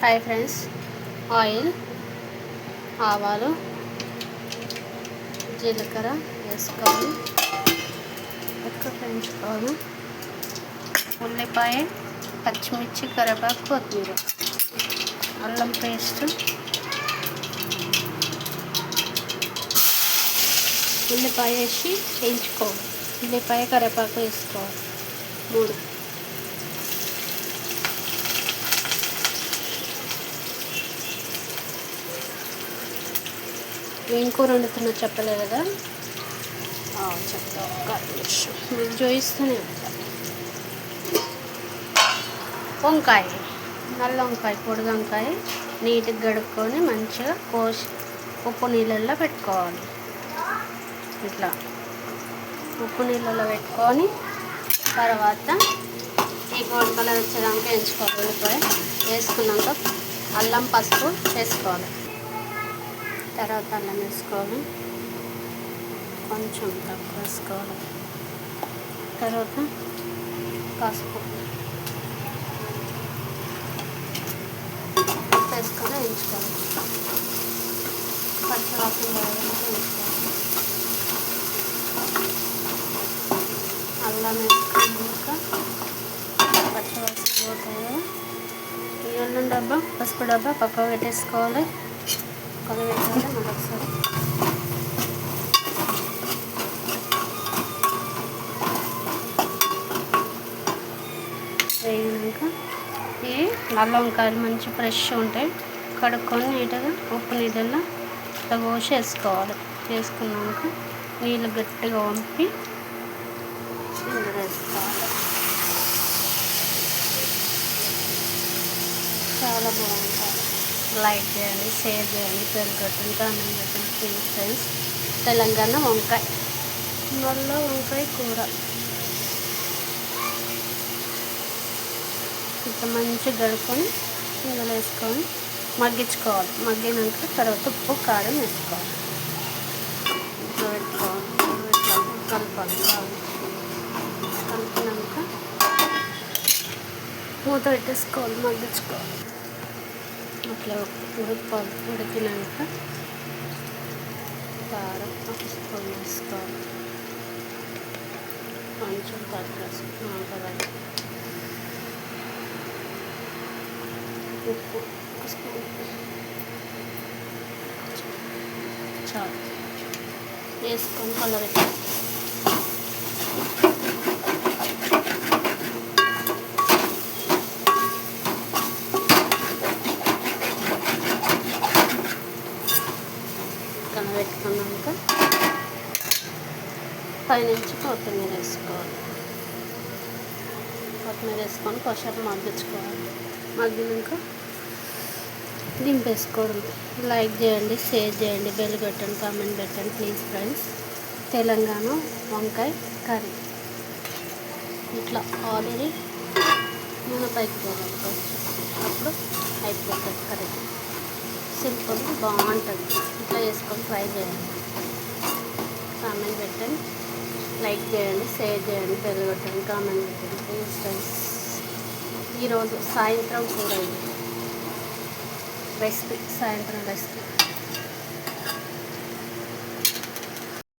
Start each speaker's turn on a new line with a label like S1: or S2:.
S1: Hi friends, oil, ఆవాలు, జీలకర్ర వేసుకోవాలి, పెంచుకోవాలి, ఉల్లిపాయ, పచ్చిమిర్చి, కరివేపాకు, కొత్తిమీర, అల్లం పేస్ట్, ఉల్లిపాయ వేసి వేయించుకోవాలి. ఉల్లిపాయ కరివేపాకు వేసుకోవాలి 3. ఏం కూర వండుతున్నా చెప్పలే కదా, చెప్తా ఒక్క నిమిషం, మీకు చూపిస్తూనే ఉంటా. వంకాయ, నల్ల వంకాయ, పొడి వంకాయ నీట్గా కడుక్కొని మంచిగా కోసి ఉప్పు నీళ్ళల్లో పెట్టుకోవాలి. ఇట్లా ఉప్పు నీళ్ళలో పెట్టుకొని తర్వాత ఈ గోల్డ్ కలర్ వచ్చేదాకా వేయించుకోవాలి. ఉల్లిపాయ వేసుకున్నాక అల్లం, పసుపు వేసుకోవాలి. తర్వాత అల్లం వేసుకోవాలి, కొంచెం తక్కువ వేసుకోవాలి. తర్వాత పసుపు వేసుకొని వేయించుకోవాలి. పచ్చివాసన వేయించుకోవాలి. అల్లం వేసుకున్నాక పచ్చివాసన పోతాయి. ఈ అల్లం డబ్బా, పసుపు డబ్బా పక్కకు పెట్టేసుకోవాలి. కలిపెట్టాలి. మళ్ళీ ఒకసారి వేగినాక ఈ నల్ల వంకాయలు మంచి ఫ్రెష్ ఉంటాయి, కడుక్కొని నీట్గా ఉప్పు నీళ్ళల్లో ఇట్లా కోసి వేసుకోవాలి. వేసుకున్నాక నీళ్ళు గట్టిగా వంపి ఇందులో వేసుకోవాలి. చాలా బాగుంటుంది. లైక్ చేయండి, షేర్ చేయండి, బెల్ కొట్టండి, కామెంట్ పెట్టండి ప్లీజ్ ఫ్రెండ్స్. తెలంగాణ వంకాయ, నల్ల వంకాయ కూర ఇట్లా మంచిగా గడుకొని ఇందులో వేసుకొని మగ్గించుకోవాలి. మగ్గినాక తర్వాత ఉప్పు, కారం వేసుకోవాలి. ఇట్లా పెట్టుకోవాలి. ఇట్లా కలపాలి. కలిపినాక మూత పెట్టేసుకోవాలి, మగ్గించుకోవాలి. అట్లా ఉడికినాక కారం ఒక స్పూన్ వేసుకోవాలి. కొంచెం పసుపు, ఉప్పు ఒక స్పూన్ చాలు వేసుకొని కలబెట్టాలి. కలబెట్టుకున్నాక పైనుంచి కొత్తిమీర వేసుకోవాలి. కొత్తిమీర వేసుకొని కొంచెం మగ్గించుకోవాలి. మగ్గినాక దింపేసుకోవడం. లైక్ చేయండి, షేర్ చేయండి, బెల్ కొట్టండి, కామెంట్ పెట్టండి ప్లీజ్ ఫ్రెండ్స్. తెలంగాణ వంకాయ కర్రీ ఇట్లా ఆల్రెడీ నూనె పైకి పోవాలి కొంచెం, అప్పుడు అయిపోతుంది కర్రీ. సింపుల్, బాగుంటుంది. ఇట్లా వేసుకొని ట్రై చేయండి. కామెంట్ పెట్టండి, లైక్ చేయండి, షేర్ చేయండి, బెల్ కొట్టండి, కామెంట్ పెట్టండి ప్లీజ్ ఫ్రెండ్స్. ఈరోజు సాయంత్రం కూర రెసిపీ, సాయంత్రం రెసిపీ.